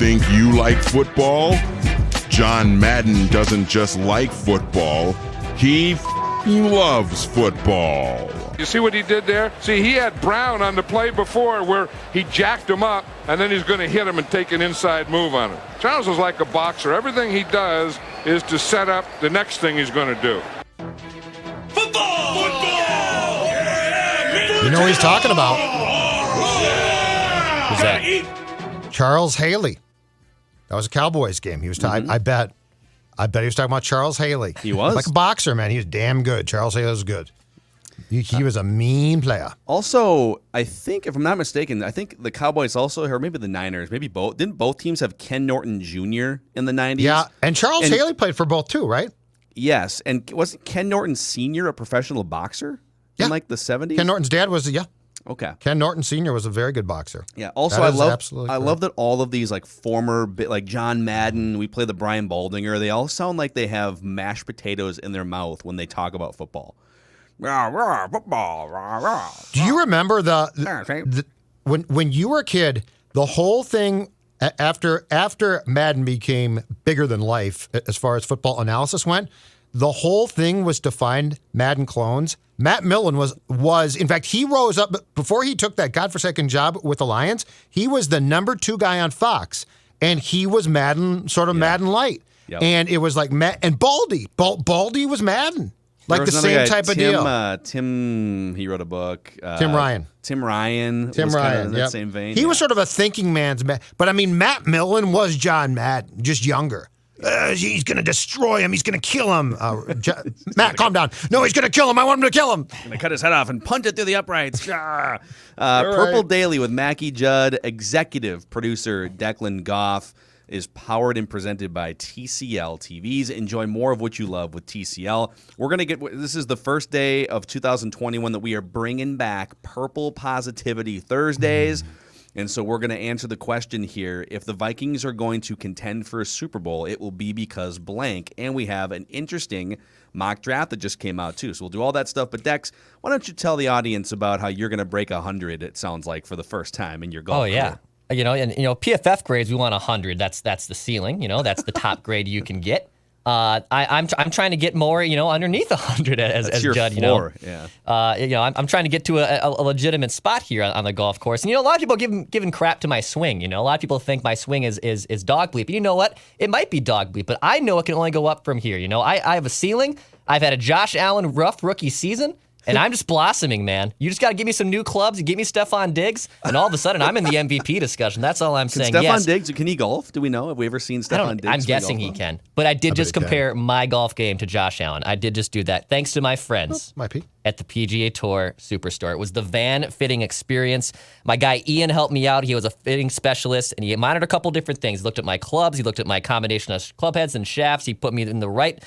think you like football? John Madden doesn't just like football. He loves football. You see what he did there? See, he had Brown on the play before where he jacked him up, and then he's going to hit him and take an inside move on him. Charles is like a boxer. Everything he does is to set up the next thing he's going to do. Football! Football! Yeah! You know what he's talking about? Who's that? Charles Haley. That was a Cowboys game. He was I bet he was talking about Charles Haley. He was? Like a boxer, man. He was damn good. Charles Haley was good. He was a mean player. Also, I think, if I'm not mistaken, I think the Cowboys also, or maybe the Niners, maybe both. Didn't both teams have Ken Norton Jr. in the 90s? Yeah, and Charles Haley played for both too, right? Yes, and wasn't Ken Norton Sr. a professional boxer in like the 70s? Ken Norton's dad was, Okay. Ken Norton Sr. was a very good boxer. Yeah. Also, I love that all of these like former, like John Madden, we play the Brian Baldinger, they all sound like they have mashed potatoes in their mouth when they talk about football. Football. Do you remember when you were a kid, the whole thing after Madden became bigger than life as far as football analysis went, the whole thing was to find Madden clones. Matt Millen was in fact, he rose up before he took that godforsaken job with the Lions. He was the number 2 guy on Fox, and he was Madden, sort of Madden light. Yep. And it was like and Baldy was Madden. Like the same type of deal. Tim, he wrote a book. Tim Ryan. Tim Ryan. In that same vein. He was sort of a thinking man's man. But I mean, Matt Millen was John Madden, just younger. He's going to destroy him. He's going to kill him. Matt, calm down. No, he's going to kill him. I want him to kill him. Going to cut his head off and punt it through the uprights. Purple Daily with Mackie Judd. Executive producer Declan Goff is powered and presented by TCL TVs. Enjoy more of what you love with TCL. We're going to this is the first day of 2021 that we are bringing back Purple Positivity Thursdays. And so we're going to answer the question here. If the Vikings are going to contend for a Super Bowl, it will be because blank. And we have an interesting mock draft that just came out, too. So we'll do all that stuff. But, Dex, why don't you tell the audience about how you're going to break 100, it sounds like, for the first time in your golf career. PFF grades, we want 100. That's the ceiling. That's the top grade you can get. I'm trying to get more, underneath 100 as your Judd. Floor. Yeah. I'm trying to get to a legitimate spot here on the golf course. And a lot of people giving crap to my swing. A lot of people think my swing is dog bleep. And you know what? It might be dog bleep, but I know it can only go up from here. I have a ceiling. I've had a Josh Allen rough rookie season. And I'm just blossoming, man. You just got to give me some new clubs. You give me Stephon Diggs, and all of a sudden I'm in the MVP discussion. That's all I'm saying. Stephon Diggs, can he golf? Do we know? Have we ever seen Stephon Diggs? I'm guessing he can. But I did just compare my golf game to Josh Allen. I did just do that. Thanks to my friends at the PGA Tour Superstore. It was the van fitting experience. My guy Ian helped me out. He was a fitting specialist, and he monitored a couple different things. He looked at my clubs. He looked at my combination of club heads and shafts. He put me in the right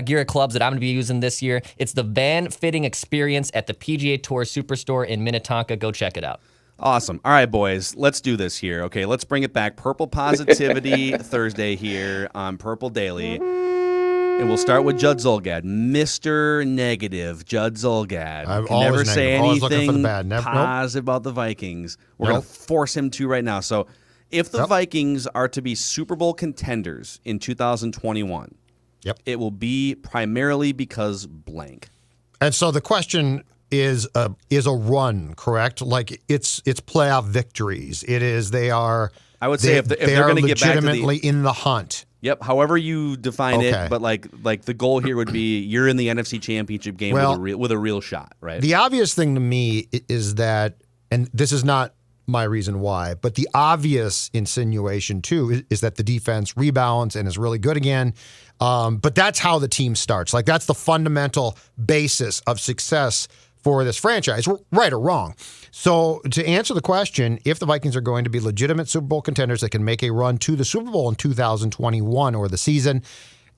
gear of clubs that I'm going to be using this year. It's the van fitting experience at the PGA Tour Superstore in Minnetonka. Go check it out. Awesome. All right, boys, let's do this here. Okay, let's bring it back. Purple Positivity Thursday here on Purple Daily. And we'll start with Judd Zulgad. Mr. Negative, Judd Zulgad. I'm can never say always looking for the anything bad. positive about the Vikings. We're going to force him to right now. So if the Vikings are to be Super Bowl contenders in 2021, it will be primarily because blank. And so the question is a run, correct? Like it's playoff victories. It is I would say if they're going to get back to legitimately in the hunt. Yep, however you define it, but like the goal here would be you're in the NFC Championship game with a real shot, right? The obvious thing to me is that, and this is not my reason why, but the obvious insinuation too is that the defense rebounds and is really good again. But that's how the team starts. Like that's the fundamental basis of success for this franchise, right or wrong. So to answer the question, if the Vikings are going to be legitimate Super Bowl contenders that can make a run to the Super Bowl in 2021 or the season,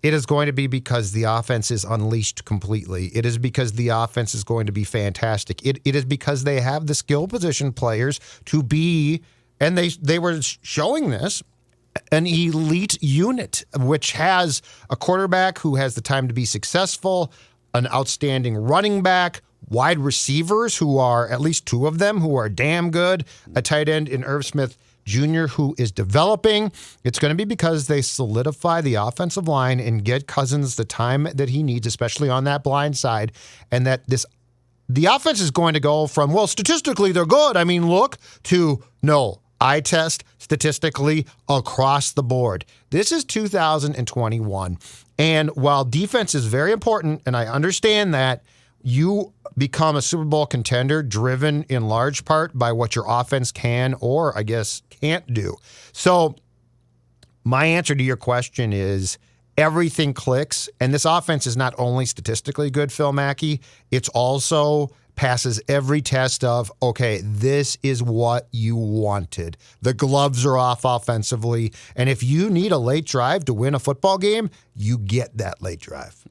it is going to be because the offense is unleashed completely. It is because the offense is going to be fantastic. It is because they have the skill position players to be, and they were showing this, an elite unit, which has a quarterback who has the time to be successful, an outstanding running back, wide receivers who are, at least two of them, who are damn good, a tight end in Irv Smith junior who is developing. It's going to be because they solidify the offensive line and get Cousins the time that he needs, especially on that blind side, and that the offense is going to go from, well, statistically they're good, I mean, look, to no, eye test statistically across the board. This is 2021. And while defense is very important, and I understand that, you become a Super Bowl contender driven in large part by what your offense can or, I guess, can't do. So my answer to your question is everything clicks. And this offense is not only statistically good, Phil Mackey, it's also passes every test of, okay, this is what you wanted. The gloves are off offensively. And if you need a late drive to win a football game, you get that late drive.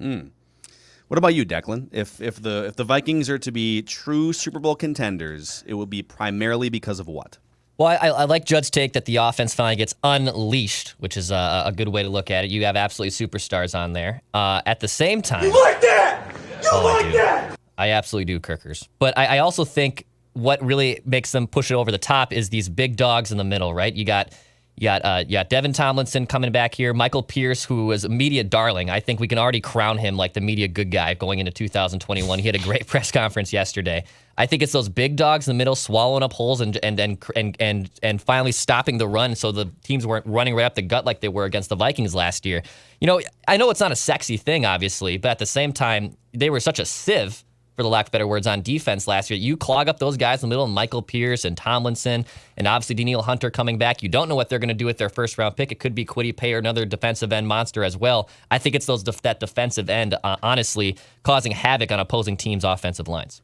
What about you, Declan? If the Vikings are to be true Super Bowl contenders, it will be primarily because of what? Well, I like Judd's take that the offense finally gets unleashed, which is a good way to look at it. You have absolutely superstars on there. At the same time, You like that? You like that? I absolutely do, Kirkers. But I also think what really makes them push it over the top is these big dogs in the middle, right? You got Devin Tomlinson coming back here. Michael Pierce, who was a media darling. I think we can already crown him like the media good guy going into 2021. He had a great press conference yesterday. I think it's those big dogs in the middle swallowing up holes and finally stopping the run so the teams weren't running right up the gut like they were against the Vikings last year. You know, I know it's not a sexy thing, obviously, but at the same time, they were such a sieve, for the lack of better words, on defense last year. You clog up those guys in the middle, Michael Pierce and Tomlinson, and obviously Danielle Hunter coming back. You don't know what they're going to do with their first-round pick. It could be Kwity Paye or another defensive end monster as well. I think it's that defensive end, honestly, causing havoc on opposing teams' offensive lines.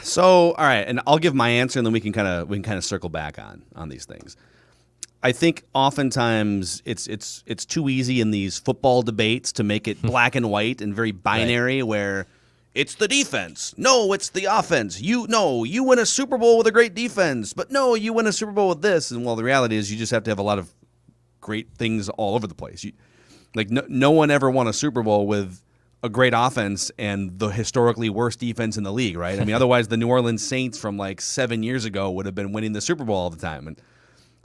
So, all right, and I'll give my answer, and then we can kind of circle back on these things. I think oftentimes it's too easy in these football debates to make it black and white and very binary, right, where it's the defense. No, it's the offense. You win a Super Bowl with a great defense, but no, you win a Super Bowl with this. And well, the reality is you just have to have a lot of great things all over the place. No one ever won a Super Bowl with a great offense and the historically worst defense in the league, right? I mean, otherwise the New Orleans Saints from like 7 years ago would have been winning the Super Bowl all the time. And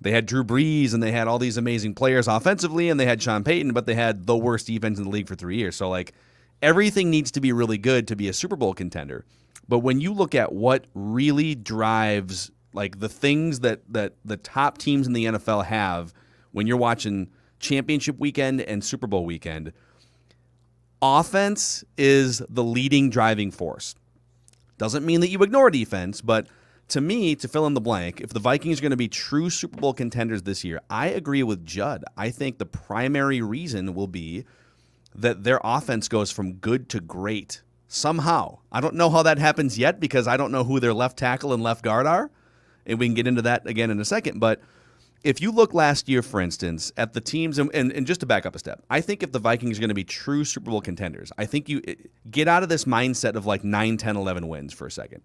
they had Drew Brees and they had all these amazing players offensively and they had Sean Payton, but they had the worst defense in the league for 3 years. So like, everything needs to be really good to be a Super Bowl contender. But when you look at what really drives like the things that the top teams in the NFL have when you're watching championship weekend and Super Bowl weekend, offense is the leading driving force. Doesn't mean that you ignore defense, but to me, to fill in the blank, if the Vikings are going to be true Super Bowl contenders this year, I agree with Judd. I think the primary reason will be that their offense goes from good to great somehow. I don't know how that happens yet because I don't know who their left tackle and left guard are, and we can get into that again in a second. But if you look last year, for instance, at the teams, and just to back up a step, I think if the Vikings are going to be true Super Bowl contenders, I think you get out of this mindset of like 9, 10, 11 wins for a second.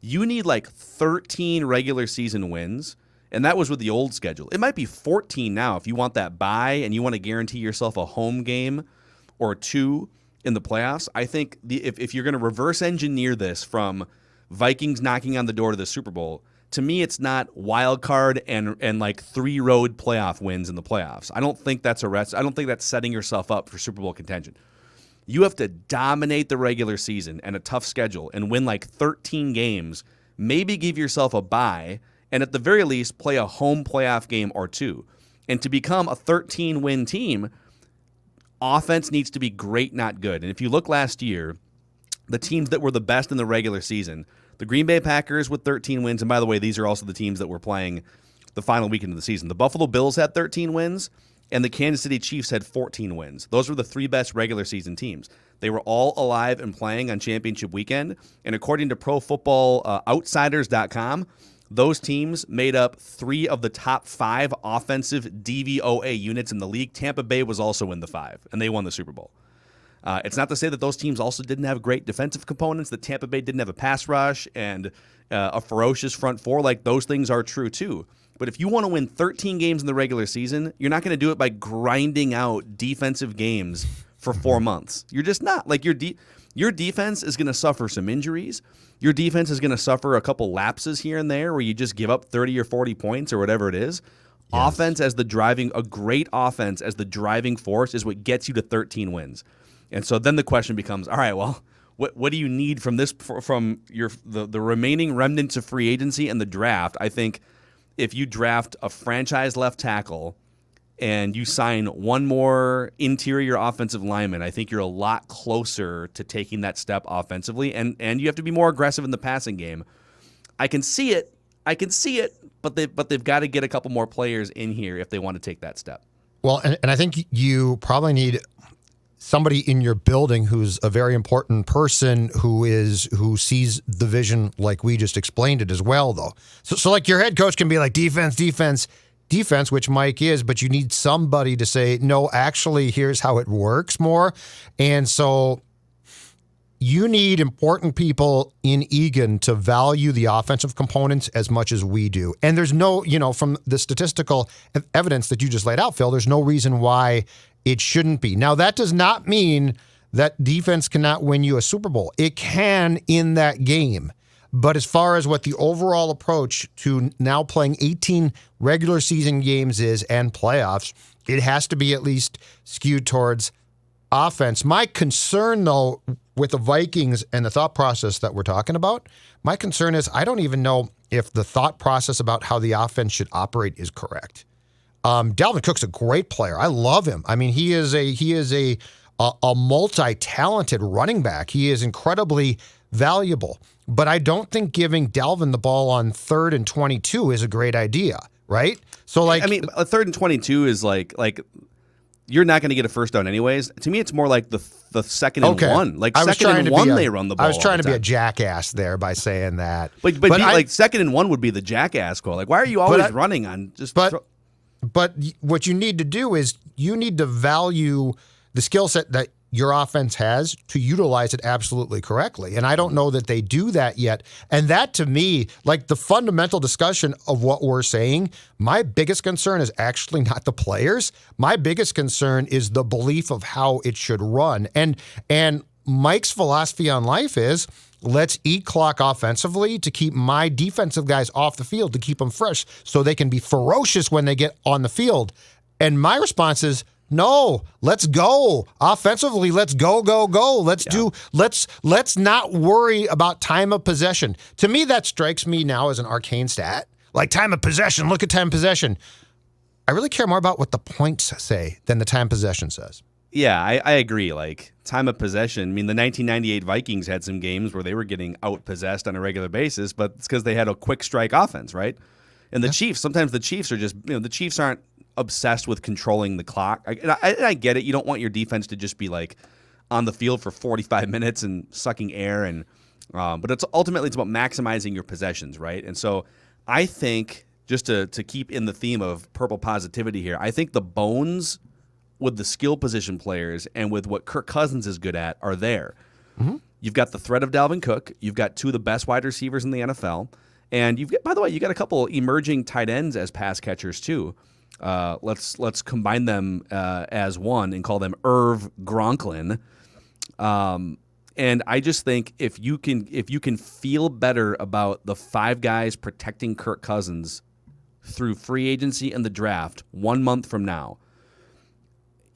You need like 13 regular season wins, and that was with the old schedule. It might be 14 now if you want that bye and you want to guarantee yourself a home game or two in the playoffs. I think if you're going to reverse engineer this from Vikings knocking on the door to the Super Bowl, to me it's not wild card and like 3 road playoff wins in the playoffs. I don't think that's I don't think that's setting yourself up for Super Bowl contention. You have to dominate the regular season and a tough schedule and win like 13 games, maybe give yourself a bye, and at the very least play a home playoff game or two. And to become a 13-win team, offense needs to be great, not good. And if you look last year, the teams that were the best in the regular season, the Green Bay Packers with 13 wins, and by the way, these are also the teams that were playing the final weekend of the season. The Buffalo Bills had 13 wins, and the Kansas City Chiefs had 14 wins. Those were the 3 best regular season teams. They were all alive and playing on championship weekend, and according to ProFootballOutsiders.com, those teams made up 3 of the top 5 offensive DVOA units in the league. Tampa Bay was also in the 5, and they won the Super Bowl. It's not to say that those teams also didn't have great defensive components, that Tampa Bay didn't have a pass rush and a ferocious front four. Like, those things are true too. But if you want to win 13 games in the regular season, you're not going to do it by grinding out defensive games for 4 months. You're just not. Like your defense is going to suffer some injuries. Your defense is going to suffer a couple lapses here and there where you just give up 30 or 40 points or whatever it is. Yes. A great offense as the driving force is what gets you to 13 wins. And so then the question becomes, all right, well, what do you need from this, from the remaining remnants of free agency and the draft? I think if you draft a franchise left tackle and you sign one more interior offensive lineman, I think you're a lot closer to taking that step offensively, and you have to be more aggressive in the passing game. I can see it, but they've got to get a couple more players in here if they want to take that step. Well, and I think you probably need somebody in your building who's a very important person who sees the vision like we just explained it as well, though. So like your head coach can be like defense, which Mike is, but you need somebody to say, no, actually, here's how it works more. And so you need important people in Egan to value the offensive components as much as we do. And there's no, from the statistical evidence that you just laid out, Phil, there's no reason why it shouldn't be. Now, that does not mean that defense cannot win you a Super Bowl. It can in that game. But as far as what the overall approach to now playing 18 regular season games is and playoffs, it has to be at least skewed towards offense. My concern, though, with the Vikings and the thought process that we're talking about, my concern is I don't even know if the thought process about how the offense should operate is correct. Dalvin Cook's a great player. I love him. I mean, he is a multi-talented running back. He is incredibly valuable. But I don't think giving Dalvin the ball on 3rd and 22 is a great idea, right? So, like, I mean, a 3rd and 22 is like you're not going to get a first down anyways. To me, it's more like the 2nd and 1. Like 2nd and 1, they run the ball. I was trying to be a jackass there by saying that. But 2nd and 1 would be the jackass call. Like, why are you always running on just? But what you need to do is you need to value the skill set that your offense has to utilize it absolutely correctly. And I don't know that they do that yet. And that, to me, like the fundamental discussion of what we're saying, my biggest concern is actually not the players. My biggest concern is the belief of how it should run. And Mike's philosophy on life is, let's eat clock offensively to keep my defensive guys off the field, to keep them fresh so they can be ferocious when they get on the field. And my response is, no, let's go. Offensively, let's go. Let's not worry about time of possession. To me, that strikes me now as an arcane stat. Like time of possession, look at time of possession. I really care more about what the points say than the time of possession says. Yeah, I agree. Like time of possession. I mean, the 1998 Vikings had some games where they were getting out-possessed on a regular basis, but it's because they had a quick strike offense, right? And the Chiefs, sometimes the Chiefs are just, the Chiefs aren't obsessed with controlling the clock. I get it. You don't want your defense to just be like on the field for 45 minutes and sucking air, and but it's ultimately about maximizing your possessions, right? And so I think, just to keep in the theme of purple positivity here, I think the bones with the skill position players and with what Kirk Cousins is good at are there. Mm-hmm. You've got the threat of Dalvin Cook. You've got two of the best wide receivers in the NFL. And you've got, by the way, you got a couple emerging tight ends as pass catchers too. Let's combine them as one and call them Irv Gronklin. And I just think if you can feel better about the five guys protecting Kirk Cousins through free agency and the draft 1 month from now,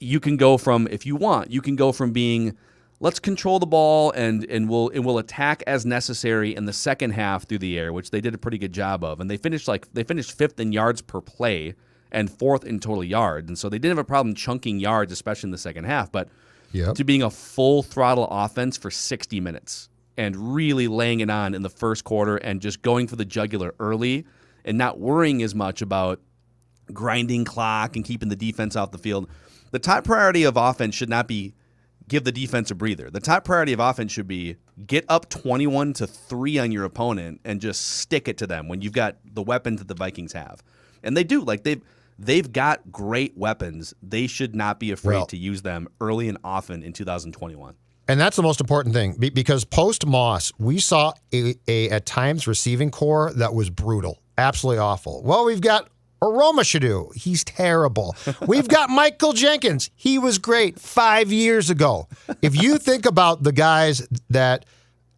you can go from, if you want, you can go from being, let's control the ball and we'll attack as necessary in the second half through the air, which they did a pretty good job of. And they finished fifth in yards per play and fourth in total yards. And so they didn't have a problem chunking yards, especially in the second half. But to being a full throttle offense for 60 minutes and really laying it on in the first quarter and just going for the jugular early and not worrying as much about grinding clock and keeping the defense off the field. The top priority of offense should not be give the defense a breather. The top priority of offense should be get up 21-3 on your opponent and just stick it to them when you've got the weapons that the Vikings have. And they do. Like they've got great weapons. They should not be afraid to use them early and often in 2021. And that's the most important thing, because post-Moss, we saw a at times receiving core that was brutal, absolutely awful. Well, we've got or Roma Shadu. He's terrible. We've got Michael Jenkins. He was great 5 years ago. If you think about the guys that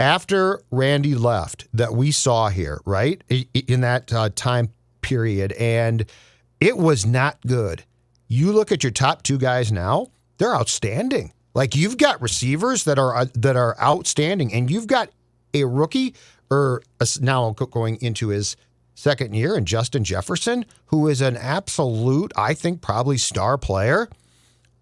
after Randy left that we saw here, right, in that time period, and it was not good. You look at your top two guys now, they're outstanding. Like, you've got receivers that are outstanding, and you've got a rookie, or now going into his second year, and Justin Jefferson, who is an absolute, I think, probably star player.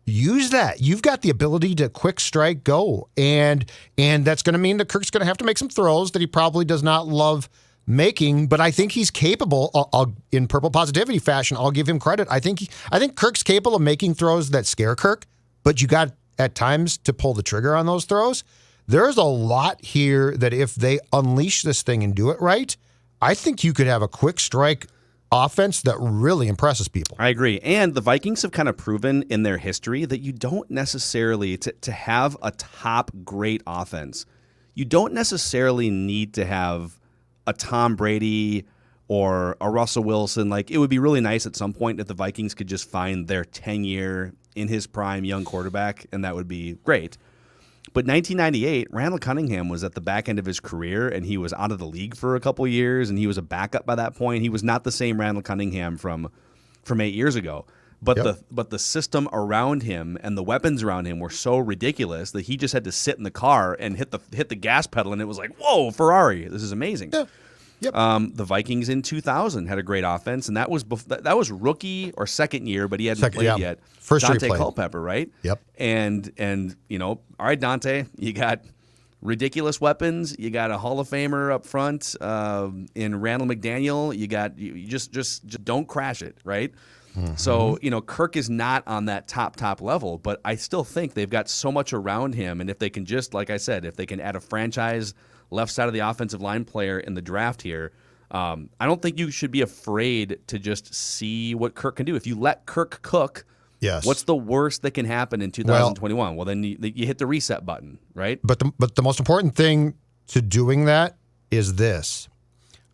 Use that. You've got the ability to quick strike go, and that's going to mean that Kirk's going to have to make some throws that he probably does not love making, but I think he's capable. In purple positivity fashion, I'll give him credit. I think Kirk's capable of making throws that scare Kirk, but you got at times to pull the trigger on those throws. There's a lot here that if they unleash this thing and do it right, I think you could have a quick strike offense that really impresses people. I agree. And the Vikings have kind of proven in their history that you don't necessarily, to have a top great offense, you don't necessarily need to have a Tom Brady or a Russell Wilson. Like, it would be really nice at some point if the Vikings could just find their 10-year in his prime young quarterback, and that would be great. But 1998, Randall Cunningham was at the back end of his career, and he was out of the league for a couple of years, and he was a backup by that point. He was not the same Randall Cunningham from 8 years ago. But the system around him and the weapons around him were so ridiculous that he just had to sit in the car and hit the gas pedal, and it was like, whoa, Ferrari, this is amazing. Yeah. Yep. The Vikings in 2000 had a great offense, and that was rookie or second year, but he hadn't played yet. First year Dante played. Culpepper, right? Yep. And all right, Dante, you got ridiculous weapons. You got a Hall of Famer up front in Randall McDaniel. You just don't crash it, right? Mm-hmm. So, Kirk is not on that top level, but I still think they've got so much around him, and if they can just, like I said, if they can add a franchise left side of the offensive line player in the draft here, I don't think you should be afraid to just see what Kirk can do. If you let Kirk cook, yes. What's the worst that can happen in 2021? Well, then you hit the reset button, right? But the most important thing to doing that is this.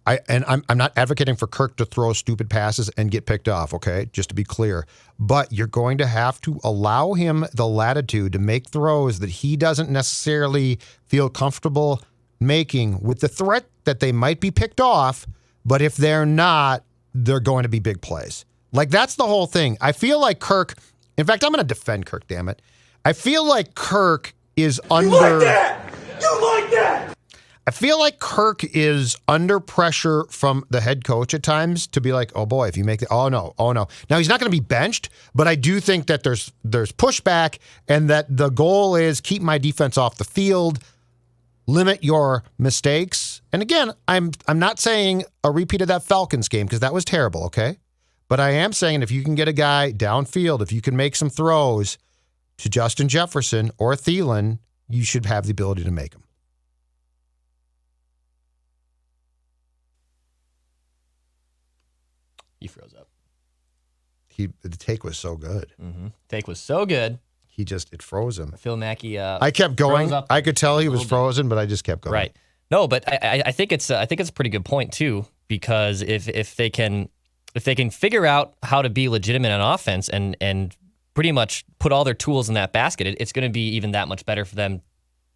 I'm not advocating for Kirk to throw stupid passes and get picked off, okay? Just to be clear. But you're going to have to allow him the latitude to make throws that he doesn't necessarily feel comfortable making, with the threat that they might be picked off, but if they're not, they're going to be big plays. Like, that's the whole thing. I feel like Kirk, in fact, I'm going to defend Kirk, damn it. I feel like Kirk is under... You like that? You like that? I feel like Kirk is under pressure from the head coach at times to be like, oh boy, if you make the, oh no. Now, he's not going to be benched, but I do think that there's pushback, and that the goal is keep my defense off the field, limit your mistakes. And again, I'm not saying a repeat of that Falcons game, because that was terrible, okay? But I am saying if you can get a guy downfield, if you can make some throws to Justin Jefferson or Thielen, you should have the ability to make them. He froze up. The take was so good. Mm-hmm. Take was so good. It froze him. Phil Mackey. I kept going. I could tell he was frozen, but I just kept going. Right. No, but I think it's a pretty good point too, because if they can figure out how to be legitimate on offense and pretty much put all their tools in that basket, it's going to be even that much better for them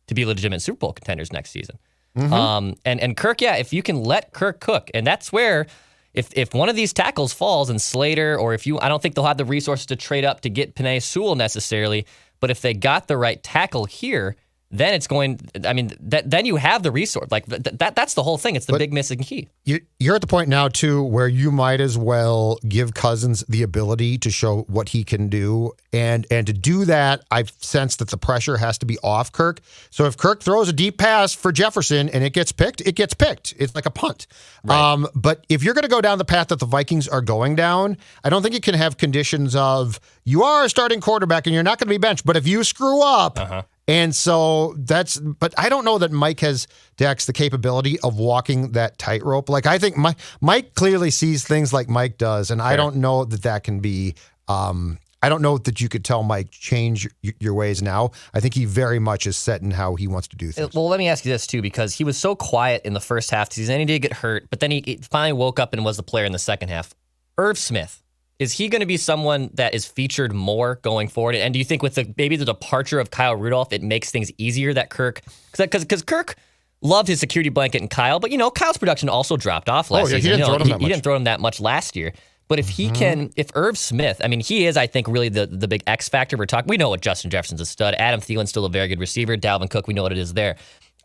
to be legitimate Super Bowl contenders next season. Mm-hmm. And Kirk, if you can let Kirk cook, and that's where. If one of these tackles falls and Slater, or I don't think they'll have the resources to trade up to get Penei Sewell necessarily, but if they got the right tackle here, then it's going, then you have the resource. Like that's the whole thing. It's the big missing key. You're at the point now, too, where you might as well give Cousins the ability to show what he can do. And to do that, I've sensed that the pressure has to be off Kirk. So if Kirk throws a deep pass for Jefferson and it gets picked, it gets picked. It's like a punt. Right. But if you're going to go down the path that the Vikings are going down, I don't think you can have conditions of you are a starting quarterback and you're not going to be benched. But if you screw up... And so but I don't know that Mike has, Dex, the capability of walking that tightrope. Like, I think Mike clearly sees things like Mike does, and sure. I don't know that can be, I don't know that you could tell Mike change your ways now. I think he very much is set in how he wants to do things. Well, let me ask you this, too, because he was so quiet in the first half of the season, and he did get hurt, but then he finally woke up and was the player in the second half. Irv Smith, is he going to be someone that is featured more going forward? And do you think with maybe the departure of Kyle Rudolph, it makes things easier that Kirk, because Kirk loved his security blanket in Kyle, but Kyle's production also dropped off last season. He didn't throw him that much last year. But if he can, if Irv Smith, he is, I think, really the big X factor. We know what Justin Jefferson's a stud. Adam Thielen's still a very good receiver. Dalvin Cook, we know what it is there.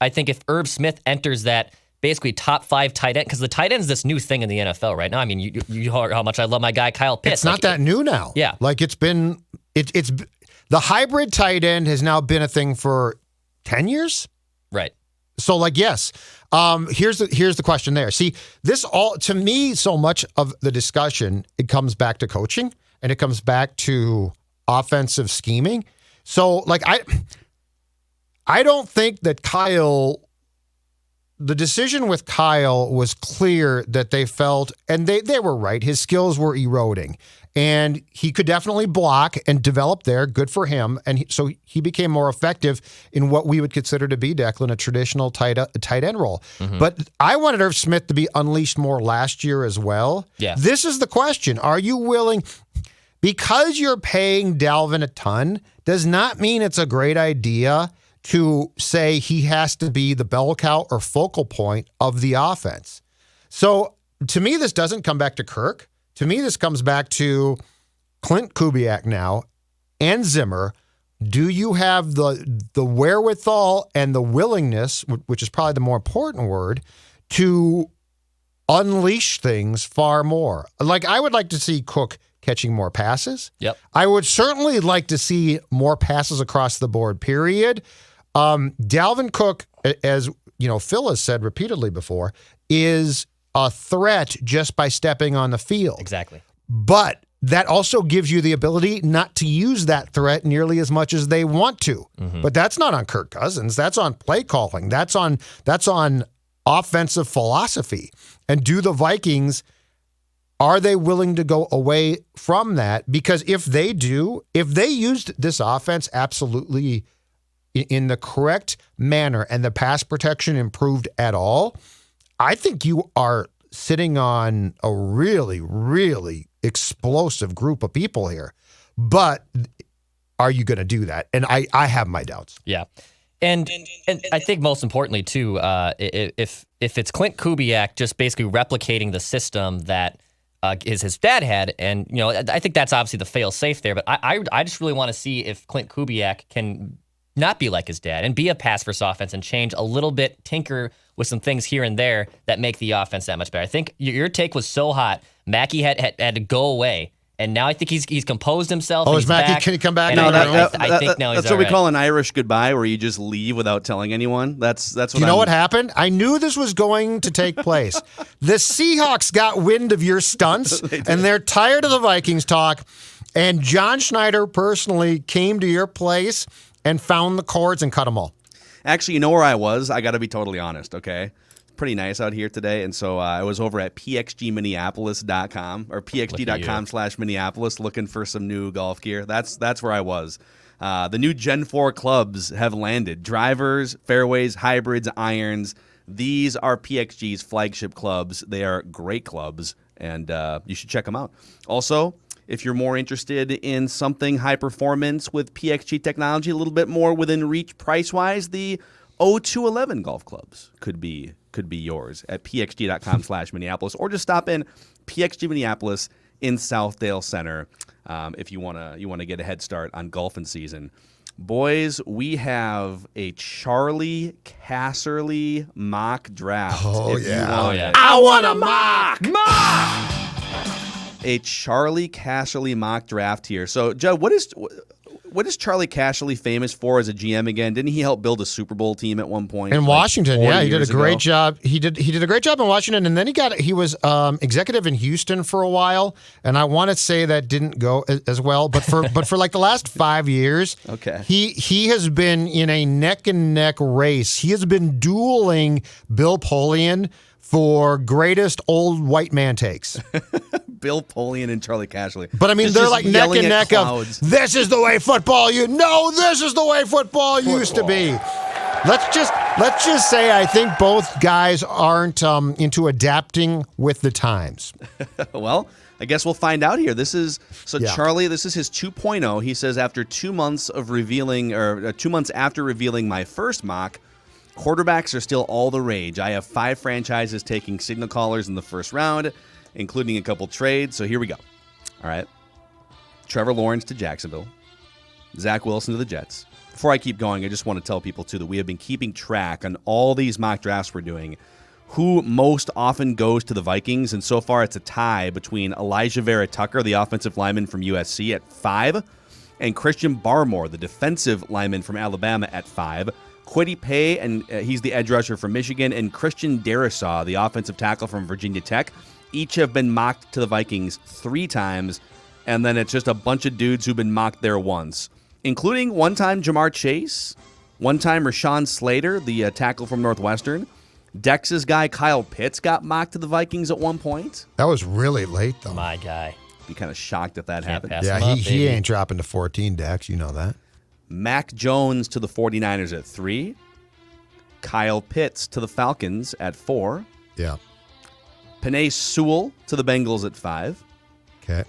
I think if Irv Smith enters that basically top 5 tight end, because the tight end is this new thing in the NFL right now. You heard how much I love my guy Kyle Pitts. It's not that new now. Yeah. It's been, it's the hybrid tight end has now been a thing for 10 years. Right. So yes. Here's the question there. See, this all, to me, so much of the discussion, it comes back to coaching and it comes back to offensive scheming. So I don't think that the decision with Kyle was clear that they felt, and they were right, his skills were eroding. And he could definitely block and develop there. Good for him. And so he became more effective in what we would consider to be, Declan, a traditional tight end role. Mm-hmm. But I wanted Irv Smith to be unleashed more last year as well. Yeah. This is the question. Are you willing, because you're paying Dalvin a ton, does not mean it's a great idea to say he has to be the bell cow or focal point of the offense. So to me, this doesn't come back to Kirk. To me, this comes back to Clint Kubiak now and Zimmer. Do you have the wherewithal and the willingness, which is probably the more important word, to unleash things far more? I would like to see Cook catching more passes. Yep. I would certainly like to see more passes across the board, period. Dalvin Cook, as Phil has said repeatedly before, is a threat just by stepping on the field. Exactly. But that also gives you the ability not to use that threat nearly as much as they want to. Mm-hmm. But that's not on Kirk Cousins. That's on play calling. That's on offensive philosophy. And do the Vikings, are they willing to go away from that? Because if they used this offense absolutely in the correct manner and the pass protection improved at all, I think you are sitting on a really, really explosive group of people here. But are you going to do that? And I have my doubts. Yeah. And I think most importantly, too, if it's Clint Kubiak just basically replicating the system that his dad had, and I think that's obviously the fail-safe there. But I just really want to see if Clint Kubiak can not be like his dad and be a pass-first offense and change a little bit, tinker with some things here and there that make the offense that much better. I think your take was so hot. Mackey had to go away, and now I think he's composed himself. Oh, is Mackey? Can he come back? No, I think now he's that's what we call an Irish goodbye, where you just leave without telling anyone. That's what. You know what happened? I knew this was going to take place. The Seahawks got wind of your stunts, and they're tired of the Vikings talk. And John Schneider personally came to your place and found the cords and cut them all. Actually, you know where I was? I got to be totally honest, okay? It's pretty nice out here today, and so I was over at pxgminneapolis.com or pxg.com/Minneapolis looking for some new golf gear. That's where I was. The new Gen 4 clubs have landed. Drivers, fairways, hybrids, irons. These are PXG's flagship clubs. They are great clubs, and you should check them out. Also, if you're more interested in something high performance with PXG technology, a little bit more within reach price-wise, the 0211 golf clubs could be yours at pxg.com/Minneapolis, or just stop in PXG Minneapolis in Southdale Center if you wanna get a head start on golfing season. Boys, we have a Charlie Casserly mock draft. Oh, yeah. I want a mock! A Charlie Casserly mock draft here. So, Judd, what is Charlie Casserly famous for as a GM again? Didn't he help build a Super Bowl team at one point? In Washington, yeah, he did a great job. He did a great job in Washington, and then he was executive in Houston for a while, and I want to say that didn't go as well. But for like the last 5 years, okay, he has been in a neck and neck race. He has been dueling Bill Polian for greatest old white man takes. Bill Polian and Charlie Casserly. But I mean, they're like neck and neck of, this is the way football this is the way football used to be. Let's just say I think both guys aren't into adapting with the times. Well, I guess we'll find out here. Charlie, this is his 2.0. He says after 2 months of revealing, or 2 months after revealing my first mock, quarterbacks are still all the rage. I have 5 franchises taking signal callers in the first round, including a couple trades. So here we go. All right. Trevor Lawrence to Jacksonville. Zach Wilson to the Jets. Before I keep going, I just want to tell people, too, that we have been keeping track on all these mock drafts we're doing, who most often goes to the Vikings, and so far it's a tie between Elijah Vera Tucker, the offensive lineman from USC, at 5, and Christian Barmore, the defensive lineman from Alabama, at 5. Kwity Paye, and he's the edge rusher from Michigan, and Christian Darrisaw, the offensive tackle from Virginia Tech, each have been mocked to the Vikings 3 times, and then it's just a bunch of dudes who've been mocked there once, including one-time Jamar Chase, one-time Rashawn Slater, the tackle from Northwestern. Dex's guy Kyle Pitts got mocked to the Vikings at one point. That was really late, though. My guy. Be kind of shocked if that happened. Yeah, he ain't dropping to 14, Dex. You know that. Mac Jones to the 49ers at 3. Kyle Pitts to the Falcons at 4. Yeah. Penei Sewell to the Bengals at 5. Okay.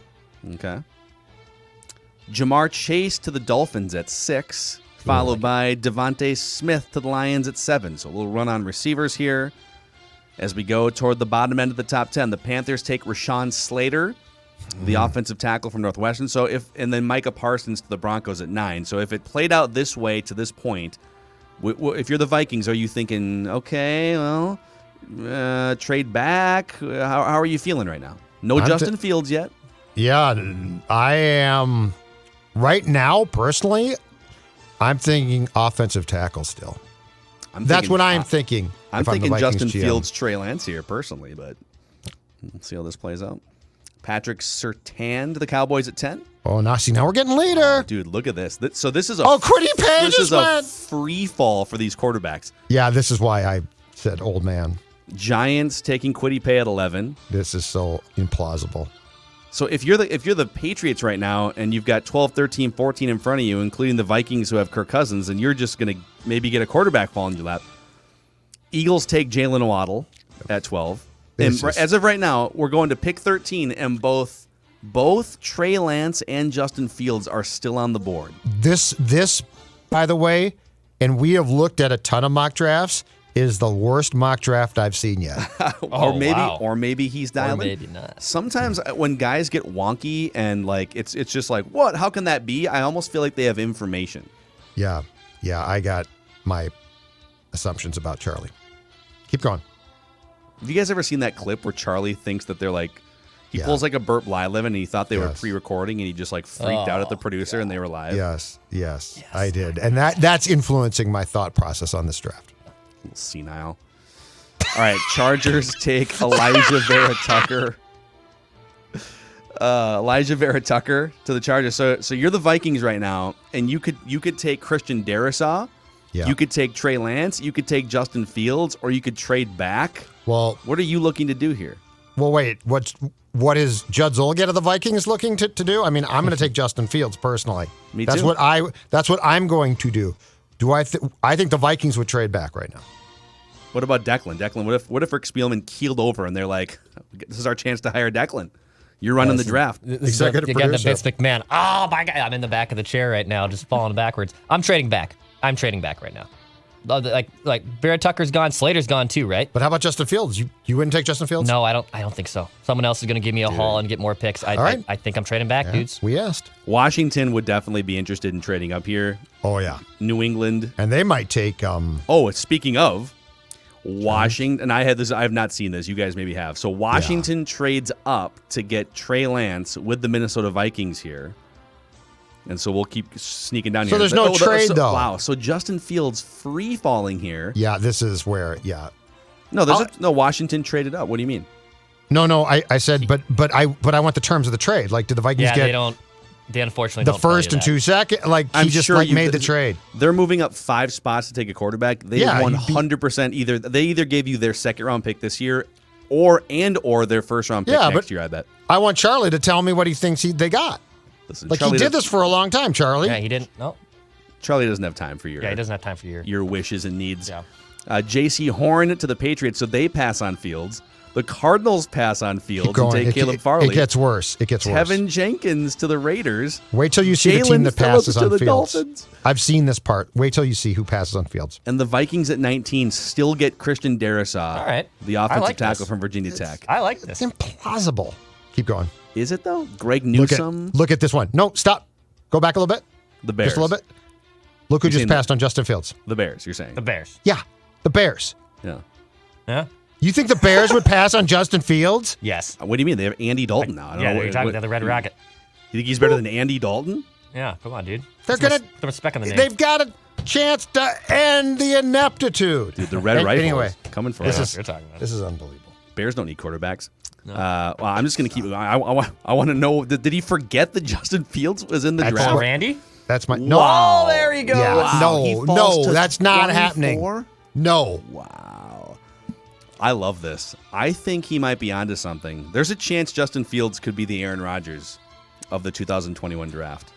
Jamar Chase to the Dolphins at 6, followed by Devontae Smith to the Lions at 7. So a little run on receivers here. As we go toward the bottom end of the top 10, the Panthers take Rashawn Slater, the offensive tackle from Northwestern. And then Micah Parsons to the Broncos at 9. So if it played out this way to this point, if you're the Vikings, are you thinking, okay, well, trade back? How are you feeling right now? No Justin Fields yet. Yeah, I am. Right now, personally, I'm thinking offensive tackle still. That's what I'm thinking. I'm thinking Justin Fields, Trey Lance here, personally, but let's see how this plays out. Patrick Surtain to the Cowboys at 10. Oh, now we're getting later. Oh, dude, look at this. So this is Kwity Paye this is a free fall for these quarterbacks. Yeah, this is why I said old man. Giants taking Kwity Paye at 11. This is so implausible. So if you're the Patriots right now and you've got 12, 13, 14 in front of you, including the Vikings who have Kirk Cousins, and you're just going to maybe get a quarterback fall in your lap, Eagles take Jalen Waddle at 12. As of right now, we're going to pick 13, and both Trey Lance and Justin Fields are still on the board. This, by the way, and we have looked at a ton of mock drafts, is the worst mock draft I've seen yet. Or maybe he's dialing. Or maybe not. Sometimes when guys get wonky and like it's just like, what? How can that be? I almost feel like they have information. Yeah, I got my assumptions about Charlie. Keep going. Have you guys ever seen that clip where Charlie thinks that they're like, he pulls like a Burt Blyleven and he thought they were pre-recording and he just like freaked out at the producer and they were live? Yes, I did. And that's influencing my thought process on this draft. A little senile. All right, Chargers take Elijah Vera Tucker. Elijah Vera Tucker to the Chargers. So you're the Vikings right now, and you could take Christian Darrisaw. Yeah. You could take Trey Lance. You could take Justin Fields, or you could trade back. Well, what are you looking to do here? Well, wait. What is Judd Zulgad of the Vikings looking to do? I mean, I'm going to take Justin Fields personally. Me too. That's what I'm going to do. I think the Vikings would trade back right now. What about Declan? What if Rick Spielman keeled over and they're like, this is our chance to hire Declan? You're running the draft. Executive producer. Again, the Vince McMahon. Oh, my God. I'm in the back of the chair right now, just falling backwards. I'm trading back. Right now. Like Vera Tucker's gone. Slater's gone too, right? But how about Justin Fields? You wouldn't take Justin Fields? No, I don't think so. Someone else is going to give me a haul and get more picks. I think I'm trading back, dudes. We asked. Washington would definitely be interested in trading up here. Oh, yeah. New England. And they might take... speaking of, Washington, and I have not seen this. You guys maybe have. So Washington trades up to get Trey Lance with the Minnesota Vikings here. And so we'll keep sneaking down here. So there's no trade, though. Wow. So Justin Fields free falling here. Yeah, this is where, No, Washington traded up. What do you mean? No, I said, but I want the terms of the trade. Like, did the Vikings get... They unfortunately the don't first and 2 second, like he just made the trade. They're moving up 5 spots to take a quarterback. They 100% they either gave you their second round pick this year, or their first round pick next year. I bet. I want Charlie to tell me what he thinks they got. Listen, like Charlie, he did this for a long time, Charlie. Yeah, he didn't. No. Charlie doesn't have time for your Yeah, he doesn't have time for your wishes and needs. Yeah. J.C. Horn to the Patriots, so they pass on Fields. The Cardinals pass on Fields and take Caleb Farley. It gets worse. Tevin Jenkins to the Raiders. Wait till you see the team that passes on Fields. Dolphins. I've seen this part. Wait till you see who passes on Fields. And the Vikings at 19 still get Christian Darrisaw, All right. the offensive like tackle this. from Virginia Tech. I like this. It's implausible. Keep going. Is it, though? Greg Newsome? Look at this one. No, stop. Go back a little bit. The Bears. Just a little bit. Look who just passed on Justin Fields. The Bears, you're saying. The Bears. Yeah, the Bears. Yeah. Yeah? You think the Bears would pass on Justin Fields? Yes. What do you mean? They have Andy Dalton now. I don't know. Exactly. They're the Red Rocket. You think he's better than Andy Dalton? Yeah, come on, dude. They're gonna. Put respect on the name. They've got a chance to end the ineptitude. Dude, the Red Rifles anyway, coming for this us. You're talking about. This is unbelievable. Bears don't need quarterbacks. No. Well, I'm just going to keep. I want to know. Did he forget that Justin Fields was in the draft? So Randy? That's my no. Oh, there you go. Yeah, Wow, he falls no, to that's not 24? happening. No. Wow. I love this. I think he might be onto something. There's a chance Justin Fields could be the Aaron Rodgers of the 2021 draft.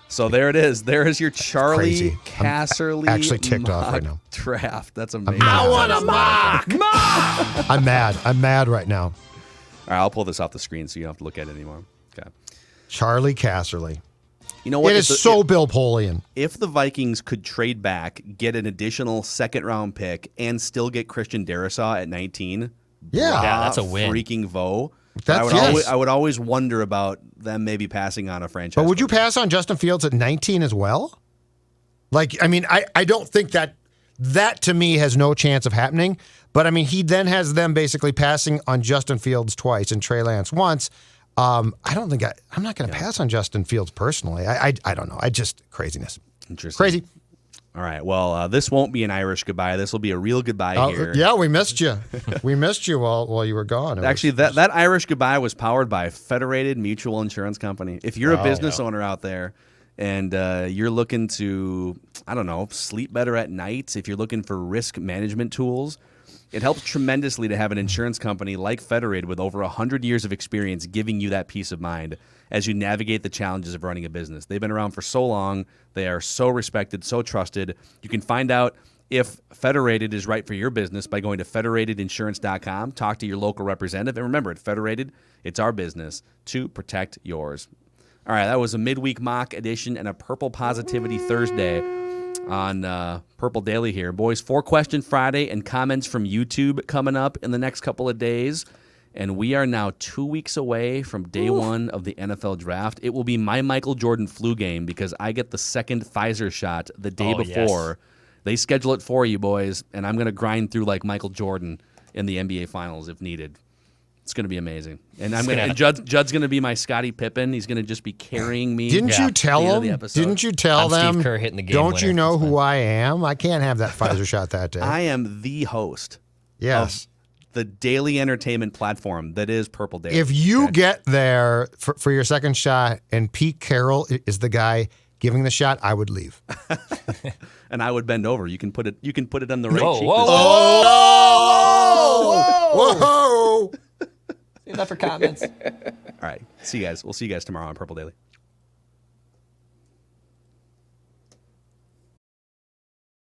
So there it is. There is your Charlie Casserly actually ticked off right now. Draft. That's amazing. I want a mock. I'm mad. I'm mad right now. All right, I'll pull this off the screen so you don't have to look at it anymore. Okay. Charlie Casserly. You know what? It is so Bill Polian. If the Vikings could trade back, get an additional second-round pick, and still get Christian Darrisaw at 19, Yeah, that's a win. Freaking Vo. That's I would always wonder about them maybe passing on a franchise. But would you pass on Justin Fields at 19 as well? Like, I mean, I don't think that to me has no chance of happening. But I mean, he then has them basically passing on Justin Fields twice and Trey Lance once. I don't think I'm not going to pass on Justin Fields personally. I don't know. I just craziness. Interesting. Crazy. All right. Well, this won't be an Irish goodbye. This will be a real goodbye here. Yeah, we missed you. We missed you while you were gone. Actually, that Irish goodbye was powered by Federated Mutual Insurance Company. If you're a business owner out there and you're looking to, I don't know, sleep better at night, if you're looking for risk management tools, it helps tremendously to have an insurance company like Federated with over 100 years of experience giving you that peace of mind as you navigate the challenges of running a business. They've been around for so long. They are so respected, so trusted. You can find out if Federated is right for your business by going to federatedinsurance.com. Talk to your local representative. And remember, at Federated, it's our business to protect yours. All right, that was a midweek mock edition and a Purple Positivity Thursday on Purple Daily here. Boys, 4-question Friday and comments from YouTube coming up in the next couple of days. And we are now 2 weeks away from day one of the NFL draft. It will be my Michael Jordan flu game because I get the second Pfizer shot the day before. Yes. They schedule it for you, boys, and I'm going to grind through like Michael Jordan in the NBA Finals if needed. It's going to be amazing. And Judd's going to be my Scottie Pippen. He's going to just be carrying me. Didn't you tell them? Didn't you tell them? Steve Kerr hitting the game Don't winner. you know who I am? I can't have that Pfizer shot that day. I am the host. Yes. The daily entertainment platform that is Purple Daily. If you get there for your second shot and Pete Carroll is the guy giving the shot, I would leave. And I would bend over. You can put it on the right cheek. Whoa. Whoa! Save that for comments. All right. See you guys. We'll see you guys tomorrow on Purple Daily.